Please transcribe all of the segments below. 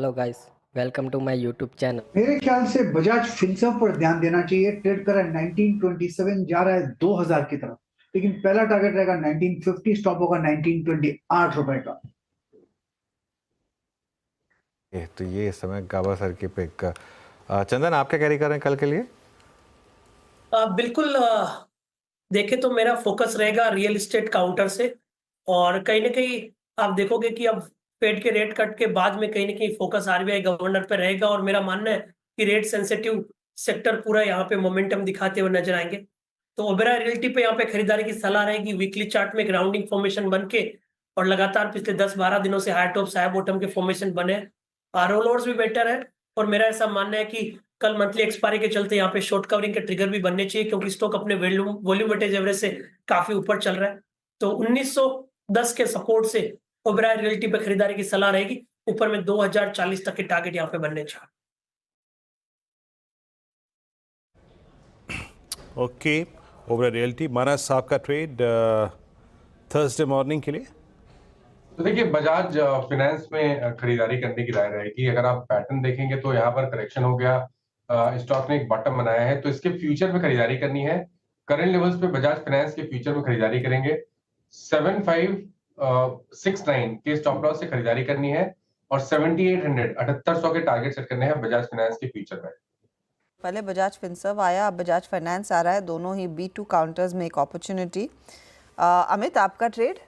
Hello guys, welcome to my YouTube channel. मेरे ख्याल से बजाज फिनसर्व पर ध्यान देना चाहिए। ट्रेड कर रहा है 1927, जा रहा है 2000 की तरफ, लेकिन पहला टारगेट रहेगा 1950, स्टॉप होगा 1928 रुपए का। तो ये इस समय गावस्कर की पिक। चंदन, आप क्या कैरी कर रहे हैं कल के लिए? बिल्कुल, देखें तो मेरा फोकस रहेगा रियल एस्टेट काउंटर से। और कहीं न कहीं आप देखोगे कि अब फेड के रेट कट के बाद में कहीं न कहीं फोकस आरबीआई गवर्नर पे रहेगा और मेरा मानना है कि रेट सेंसिटिव सेक्टर पूरा यहाँ पे मोमेंटम दिखाते हुए नज़र आएँगे। तो ओबेरॉय रियल्टी पे यहाँ पे खरीदारी की सलाह रहेगी। वीकली चार्ट में एक राउंडिंग फॉर्मेशन बन के और लगातार पिछले 10-12 दिनों से हाई टॉप हाई बॉटम के फॉर्मेशन बने हैं। रोल ओवर्स भी बेटर है और मेरा ऐसा मानना है कि कल मंथली एक्सपायरी के चलते यहाँ पे शॉर्ट कवरिंग के ट्रिगर भी बनने चाहिए, क्योंकि स्टॉक अपने वॉल्यूम वेटेज एवरेज से काफी ऊपर चल रहा है। तो 1910 के सपोर्ट से ओबेरॉय रियल्टी पे खरीदारी की सलाह रहेगी। ऊपर में 2040 तक के टारगेट यहाँ पे बनने चाहिए। Okay, Oberoi realty. मानस साहब का ट्रेड थर्सडे मॉर्निंग के लिए। तो देखिए, बजाज फाइनेंस में खरीदारी करने की राय रहेगी। अगर आप पैटर्न देखेंगे तो यहाँ पर करेक्शन हो गया, स्टॉक ने एक बॉटम बनाया है, तो इसके फ्यूचर में खरीदारी करनी है। करंट लेवल्स पे बजाज फाइनेंस के फ्यूचर में खरीदारी करेंगे। 7569 के स्टॉप लॉस से खरीदारी करनी है और 7800 7800 के टारगेट सेट करने हैं बजाज फाइनेंस के फ्यूचर में। पहले बजाज फिनसर्व आया, अब बजाज फाइनेंस आ रहा है। दोनों ही B2 काउंटर्स में एक अपॉर्चुनिटी। अमित, आपका ट्रेड?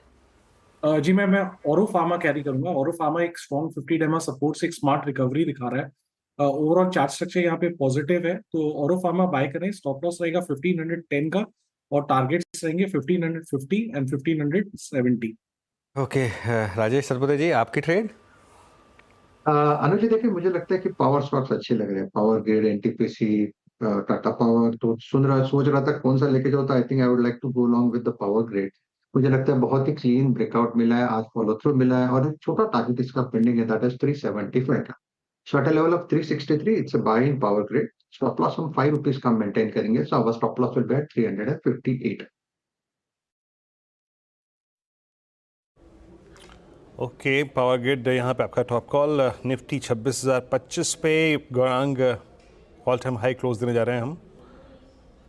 जी मैं ऑरो फार्मा कैरी करूंगा। ऑरो फार्मा एक स्ट्रॉन्ग 50 डेमा सपोर्ट से एक स्मार्ट रिकवरी दिखा रहा है। ओवरऑल चार्ट स्ट्रक्चर यहाँ पे पॉजिटिव है, तो ऑरो फार्मा बाय करें। स्टॉप लॉस रहेगा 1510 का और टारगेट्स रहेंगे 1550 एंड 1570। ओके, राजेश सरपुते जी, आपकी ट्रेड? अनुज जी, देखिए मुझे लगता है कि पावर स्टॉक्स अच्छे लग रहे हैं। Power grid, NTPC, Tata power. तो सोच रहा था कौन सा लेके जाओ, तो I think I would like to go long with the power grid. मुझे लगता है बहुत ही क्लीन ब्रेकआउट मिला है, आज फॉलो थ्रू मिला है और एक छोटा टारगेट इसका पेंडिंग है, दैट इज 375 का। So at a level of 363 it's a buy in power grid. Stop loss हम 5 रुपीज का मेंटेन करेंगे, so our stop loss will be at 358। Okay, power grid यहाँ पे आपका टॉप कॉल। निफ्टी 26,025 पे Gaurang all time high close देने जा रहे हैं हम।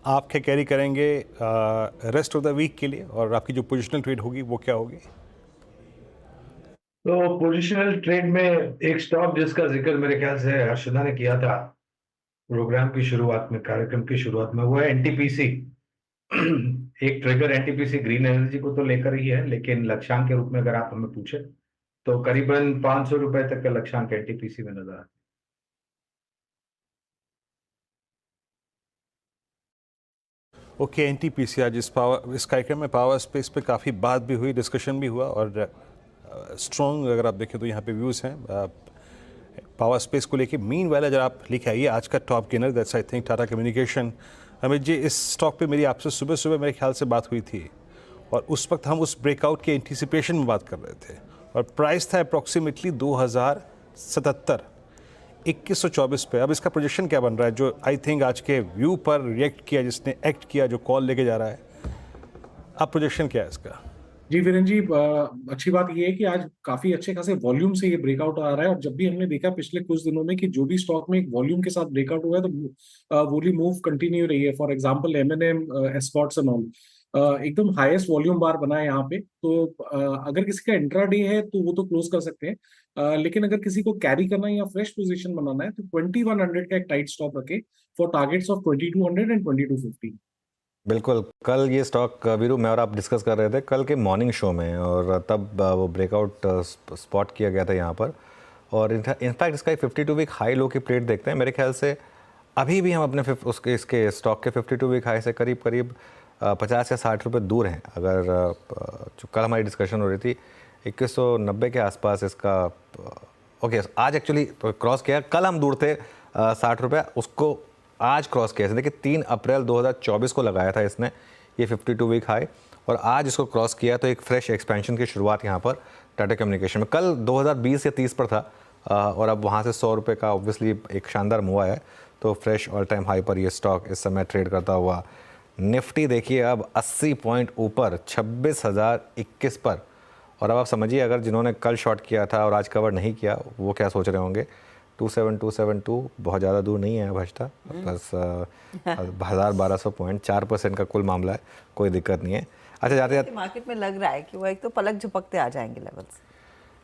आप क्या कैरी करेंगे रेस्ट ऑफ द वीक के लिए, और आपकी जो पोजिशनल ट्रेड होगी वो क्या होगी? तो पोजिशनल ट्रेड में एक स्टॉक जिसका जिक्र मेरे ख्याल से हर्षदा ने किया था प्रोग्राम की शुरुआत में, कार्यक्रम की शुरुआत में, वो है एनटीपीसी। एक ट्रिगर एनटीपीसी ग्रीन एनर्जी को तो लेकर ही है, लेकिन लक्ष्यांक के रूप में अगर आप हमें पूछे तो करीबन 500 रुपए तक का लक्ष्यांक एनटीपीसी में नजर आता है। ओके, एनटीपीसी आज इस कार्यक्रम में पावर स्पेस पे काफ़ी बात भी हुई, डिस्कशन भी हुआ और स्ट्रॉन्ग अगर आप देखें तो यहाँ पे व्यूज़ हैं पावर स्पेस को लेके। मीन वाला अगर आप लिखे आइए आज का top gainer, that's I think Tata communication. Amit ji, इस स्टॉक पे मेरी आपसे सुबह सुबह मेरे ख्याल से बात हुई थी और उस वक्त हम उस ब्रेकआउट के एंटीसिपेशन में बात कर रहे थे और प्राइस था अप्रॉक्सीमेटली 2077, 2124 पे। अब इसका प्रोजेक्शन क्या बन रहा है, जो आई थिंक आज के व्यू पर रिएक्ट किया, जिसने एक्ट किया, जो कॉल लेके जा रहा है, अब प्रोजेक्शन क्या है इसका? जी वीरेन जी, अच्छी बात ये है कि आज काफी अच्छे खासे वॉल्यूम से ये ब्रेकआउट आ रहा है। और जब भी हमने देखा पिछले कुछ दिनों में कि जो भी स्टॉक में एक वॉल्यूम के साथ ब्रेकआउट हुआ है, तो वोली मूव कंटिन्यू रही है। For example MNM, Escorts and all एकदम हाईएस्ट वॉल्यूम बार बना है यहाँ पे। तो अगर किसी का इंट्राडे है तो वो तो क्लोज कर सकते हैं, लेकिन अगर किसी को कैरी करना है या फ्रेश पोजीशन बनाना है तो 2100 का एक टाइट स्टॉप रखे फॉर टारगेट्स ऑफ 2200 एंड 2250। बिल्कुल, कल ये स्टॉक वीरू मैं और आप डिस्कस कर रहे थे कल के मॉर्निंग शो में, और तब वो ब्रेकआउट स्पॉट किया गया था यहाँ पर। और इनफैक्ट इसका 52 वीक हाई लो की प्लेट देखते हैं, मेरे ख्याल से अभी भी हम अपने इसके स्टॉक के 52 वीक हाई से करीब करीब 50 या 60 रुपये दूर हैं। अगर जो कल हमारी डिस्कशन हो रही थी 2190 के आसपास इसका, ओके आज एक्चुअली क्रॉस किया। कल हम दूर थे 60 रुपये, उसको आज क्रॉस किया। देखिए 3 अप्रैल 2024 को लगाया था इसने ये 52 वीक हाई, और आज इसको क्रॉस किया, तो एक फ्रेश एक्सपेंशन की शुरुआत यहाँ पर टाटा कम्युनिकेशन में। कल 2020 या 30 पर था और अब वहाँ से 100 रुपये का ऑब्वियसली एक शानदार मूव है, तो फ्रेश ऑल टाइम हाई पर ये स्टॉक इस समय ट्रेड करता हुआ। निफ्टी देखिए अब 80 पॉइंट ऊपर 26,021 पर, और अब आप समझिए अगर जिन्होंने कल शॉर्ट किया था और आज कवर नहीं किया वो क्या सोच रहे होंगे। 27272 बहुत ज़्यादा दूर नहीं है बचता, बस 1200 पॉइंट, 4% का कुल मामला है, कोई दिक्कत नहीं है। अच्छा जाते जाते मार्केट में लग रहा है कि वो एक तो पलक झपकते आ जाएंगे लेवल्स।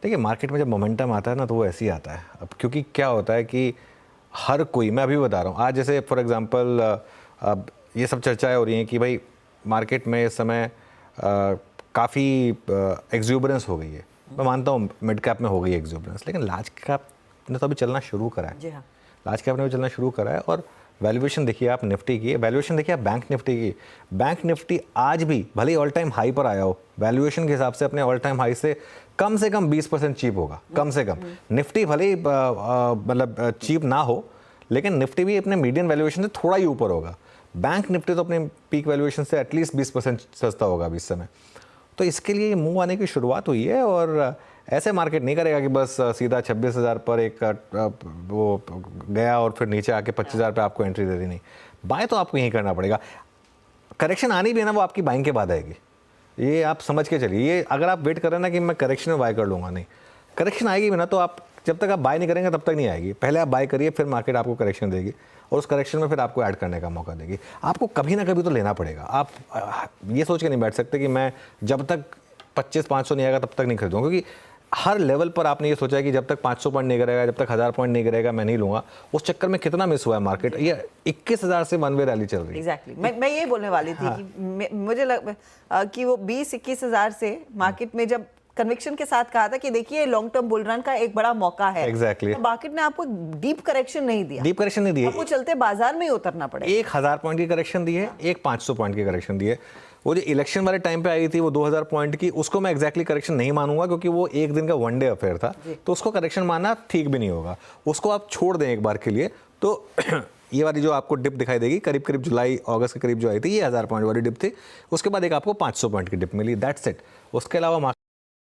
देखिए मार्केट में जब मोमेंटम आता है ना तो वो ऐसे ही आता है। अब क्योंकि क्या होता है कि हर कोई, मैं अभी बता रहा हूँ, आज जैसे फॉर एग्जांपल अब ये सब चर्चाएं हो रही हैं कि भाई मार्केट में इस समय काफ़ी एक्सूबरेंस हो गई है। मैं मानता हूँ मिड कैप में हो गई है एक्सूबरेंस, लेकिन लार्ज कैप ने तो अभी चलना शुरू करा है। जी हाँ, लार्ज कैप ने भी चलना शुरू करा है। और वैल्यूएशन देखिए आप निफ्टी की, वैल्यूएशन देखिए आप बैंक निफ्टी की। बैंक निफ्टी आज भी भले ही ऑल टाइम हाई पर आया हो, वैल्यूएशन के हिसाब से अपने ऑल टाइम हाई से कम 20% चीप होगा, कम से कम। निफ्टी भले ही मतलब चीप ना हो, लेकिन निफ्टी भी अपने मीडियन वैल्यूएशन से थोड़ा ही ऊपर होगा। बैंक निफ्टी तो अपने पीक वैल्यूएशन से एटलीस्ट 20% सस्ता होगा अभी इस समय। तो इसके लिए मूव आने की शुरुआत हुई है। और ऐसे मार्केट नहीं करेगा कि बस सीधा 26,000 पर एक वो गया और फिर नीचे आके 25,000 पे आपको एंट्री दे दी। नहीं, बाय तो आपको यहीं करना पड़ेगा। करेक्शन आनी भी है ना, वो आपकी बाइंग के बाद आएगी, ये आप समझ के चलिए। ये अगर आप वेट कर रहे हैं ना कि मैं करेक्शन में बाय कर लूँगा, नहीं, करेक्शन आएगी भी ना तो आप जब तक आप बाय नहीं करेंगे तब तक नहीं आएगी। पहले आप बाय करिए, फिर मार्केट आपको करेक्शन देगी और उस करेक्शन में फिर आपको ऐड करने का मौका देगी। आपको कभी ना कभी तो लेना पड़ेगा। आप ये सोच के नहीं बैठ सकते कि मैं जब तक 2500-500 नहीं आएगा तब तक नहीं खरीदूँगा, क्योंकि हर लेवल पर आपने ये सोचा है कि जब तक 500 पॉइंट नहीं गिरेगा, जब तक 1000 पॉइंट नहीं गिरेगा मैं नहीं लूंगा। उस चक्कर में कितना मिस हुआ है मार्केट। ये 21,000 से वन वे रैली चल रही है। एग्जैक्टली मैं ये बोलने वाली थी कि मुझे कि वो 20-21,000 से मार्केट में जब कन्विक्शन के साथ कहा था कि देखिए लॉन्ग टर्म बुल रन का एक बड़ा मौका है। एग्जैक्टली तो मार्केट ने आपको डीप करेक्शन नहीं दिया, डीप करेक्शन नहीं दिया, आपको चलते बाजार में ही उतरना पड़ेगा। 1000 पॉइंट की करेक्शन दी है, एक 500 पॉइंट की करेक्शन दी है। वो जो इलेक्शन वाले टाइम पे आई थी वो 2000 पॉइंट की, उसको मैं एग्जैक्टली करेक्शन नहीं मानूंगा, क्योंकि वो एक दिन का वनडे अफेयर था, तो उसको करेक्शन मानना ठीक भी नहीं होगा। उसको आप छोड़ दें एक बार के लिए। तो ये वाली जो आपको डिप दिखाई देगी करीब करीब जुलाई अगस्त के करीब जो आई थी, ये 1000 पॉइंट वाली डिप थी। उसके बाद एक आपको 500 पॉइंट की डिप मिली, दैट्स इट। उसके अलावा